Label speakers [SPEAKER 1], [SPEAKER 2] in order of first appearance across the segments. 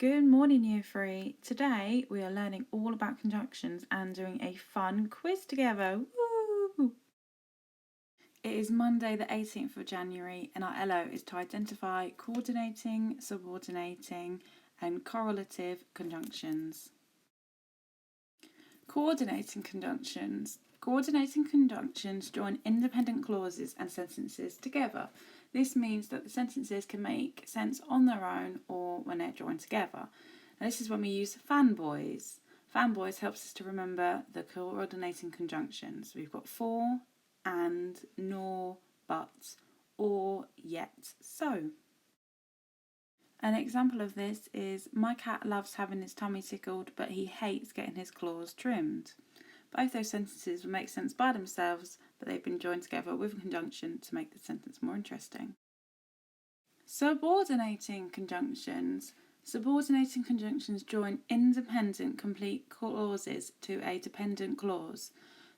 [SPEAKER 1] Good morning, Year 3. Today we are learning all about conjunctions and doing a fun quiz together. Woo! It is Monday the 18th of January and our LO is to identify coordinating, subordinating and correlative conjunctions. Coordinating conjunctions. Coordinating conjunctions join independent clauses and sentences together. This means that the sentences can make sense on their own or when they're joined together. Now, this is when we use fanboys. Fanboys helps us to remember the coordinating conjunctions. We've got for, and, nor, but, or, yet, so. An example of this is, my cat loves having his tummy tickled, but he hates getting his claws trimmed. Both those sentences will make sense by themselves, but they've been joined together with a conjunction to make the sentence more interesting. Subordinating conjunctions. Subordinating conjunctions join independent complete clauses to a dependent clause.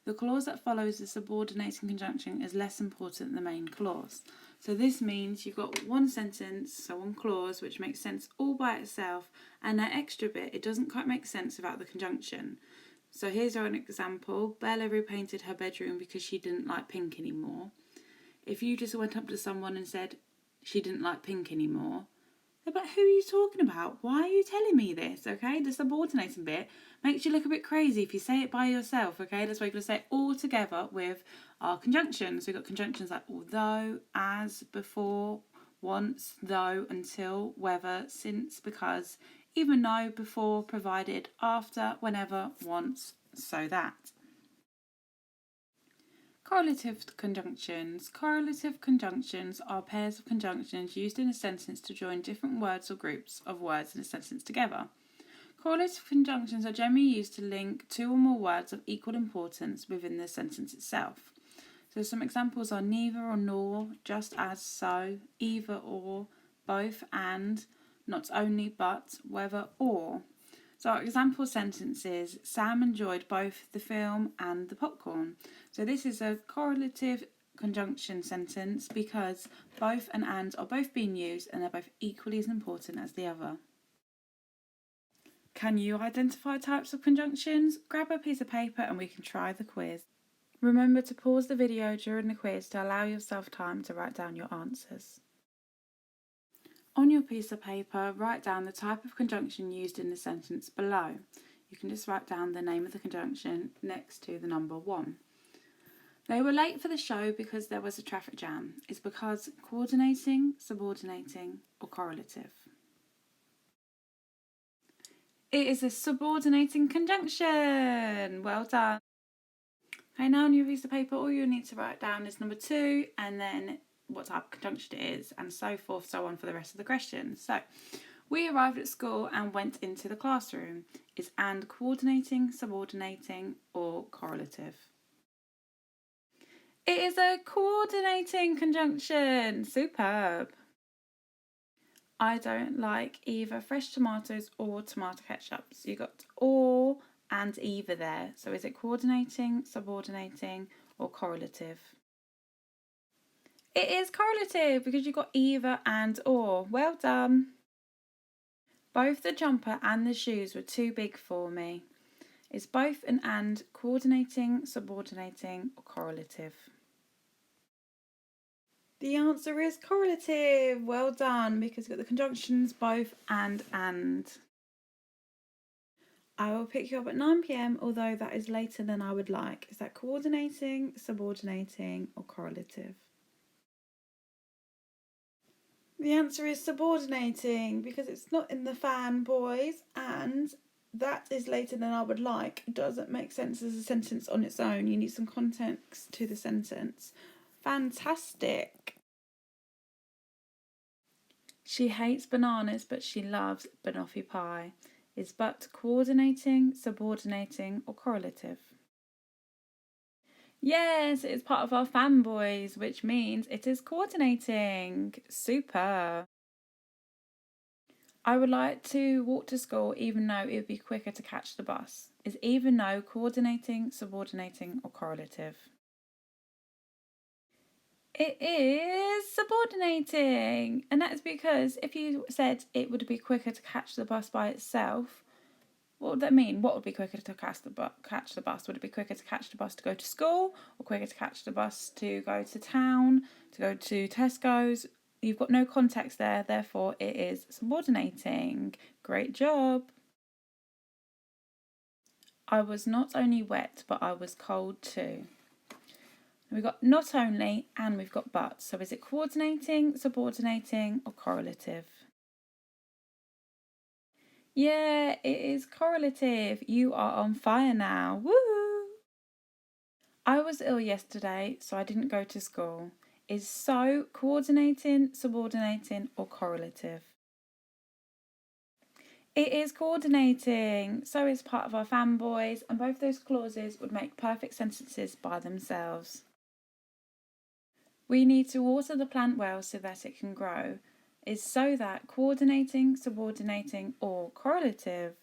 [SPEAKER 1] The clause that follows the subordinating conjunction is less important than the main clause. So this means you've got one sentence, so one clause, which makes sense all by itself, and that extra bit, it doesn't quite make sense without the conjunction. So here's an example. Bella repainted her bedroom because she didn't like pink anymore. If you just went up to someone and said she didn't like pink anymore, they're like, who are you talking about? Why are you telling me this? Okay, the subordinating bit makes you look a bit crazy if you say it by yourself. Okay, that's why you're going to say it all together with our conjunctions. We've got conjunctions like although, as, before, once, though, until, whether, since, because, even though, before, provided, after, whenever, once, so that. Correlative conjunctions. Correlative conjunctions are pairs of conjunctions used in a sentence to join different words or groups of words in a sentence together. Correlative conjunctions are generally used to link two or more words of equal importance within the sentence itself. So some examples are neither or nor, just as, so, either or, both and, not only but, whether or. So our example sentences, Sam enjoyed both the film and the popcorn. So this is a correlative conjunction sentence because both and are both being used and they're both equally as important as the other. Can you identify types of conjunctions? Grab a piece of paper and we can try the quiz. Remember to pause the video during the quiz to allow yourself time to write down your answers. On your piece of paper, write down the type of conjunction used in the sentence below. You can just write down the name of the conjunction next to the number 1. They were late for the show because there was a traffic jam. It's because coordinating, subordinating, or correlative. It is a subordinating conjunction. Well done. Okay, now on your piece of paper, all you need to write down is number 2 and then what type of conjunction it is, and so forth, so on for the rest of the questions. So, we arrived at school and went into the classroom. Is and coordinating, subordinating, or correlative? It is a coordinating conjunction. Superb. I don't like either fresh tomatoes or tomato ketchup. So you got or and either there. So is it coordinating, subordinating, or correlative? It is correlative because you've got either and or. Well done. Both the jumper and the shoes were too big for me. Is both and coordinating, subordinating, or correlative? The answer is correlative. Well done, because you've got the conjunctions both and. I will pick you up at 9 p.m, although that is later than I would like. Is that coordinating, subordinating, or correlative? The answer is subordinating because it's not in the fanboys and that is later than I would like. It doesn't make sense as a sentence on its own. You need some context to the sentence. Fantastic. She hates bananas but she loves banoffee pie. Is but coordinating, subordinating, or correlative? Yes, it is part of our fanboys, which means it is coordinating. Super. I would like to walk to school even though it would be quicker to catch the bus. Is even though coordinating, subordinating, or correlative? It is subordinating, and that's because if you said it would be quicker to catch the bus by itself, what would that mean? What would be quicker to catch the bus? Would it be quicker to catch the bus to go to school, or quicker to catch the bus to go to town, to go to Tesco's? You've got no context there, therefore it is subordinating. Great job. I was not only wet, but I was cold too. We've got not only and we've got but. So is it coordinating, subordinating, or correlative? Yeah, it is correlative. You are on fire now. Woo! I was ill yesterday, so I didn't go to school. Is so coordinating, subordinating, or correlative? It is coordinating. So is part of our fanboys, and both those clauses would make perfect sentences by themselves. We need to water the plant well so that it can grow. Is so that coordinating, subordinating, or correlative?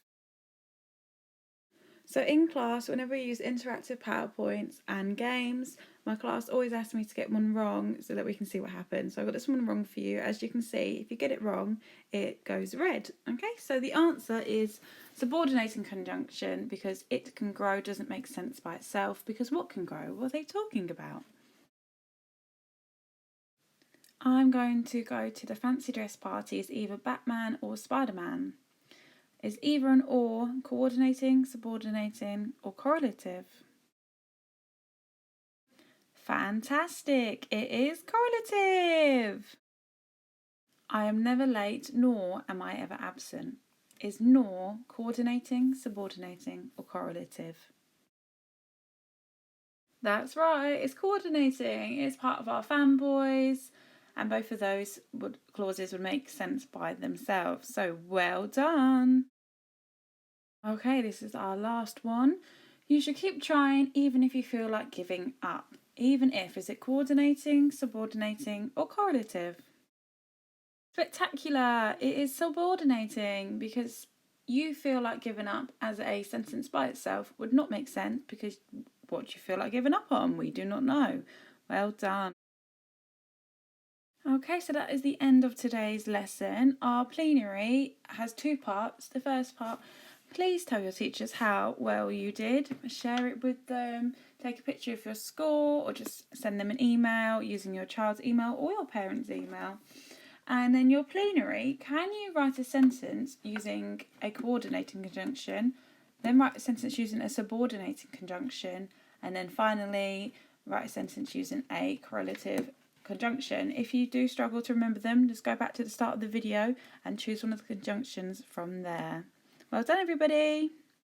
[SPEAKER 1] So in class, whenever we use interactive PowerPoints and games, my class always asks me to get one wrong so that we can see what happens. So I got this one wrong for you. As you can see, if you get it wrong, it goes red. Okay, so the answer is subordinating conjunction, because it can grow doesn't make sense by itself, because what can grow? What are they talking about? I'm going to go to the fancy dress party as either Batman or Spider-Man. Is either an or coordinating, subordinating, or correlative? Fantastic! It is correlative! I am never late, nor am I ever absent. Is nor coordinating, subordinating, or correlative? That's right, it's coordinating. It's part of our fanboys, and both of those clauses would make sense by themselves. So well done. Okay, this is our last one. You should keep trying even if you feel like giving up. Even if, is it coordinating, subordinating, or correlative? Spectacular! It is subordinating, because you feel like giving up as a sentence by itself would not make sense, because what do you feel like giving up on? We do not know. Well done. Okay, so that is the end of today's lesson. Our plenary has two parts. The first part, please tell your teachers how well you did. Share it with them. Take a picture of your score, or just send them an email using your child's email or your parents' email. And then your plenary, can you write a sentence using a coordinating conjunction, then write a sentence using a subordinating conjunction, and then finally write a sentence using a correlative conjunction. If you do struggle to remember them, just go back to the start of the video and choose one of the conjunctions from there. Well done, everybody!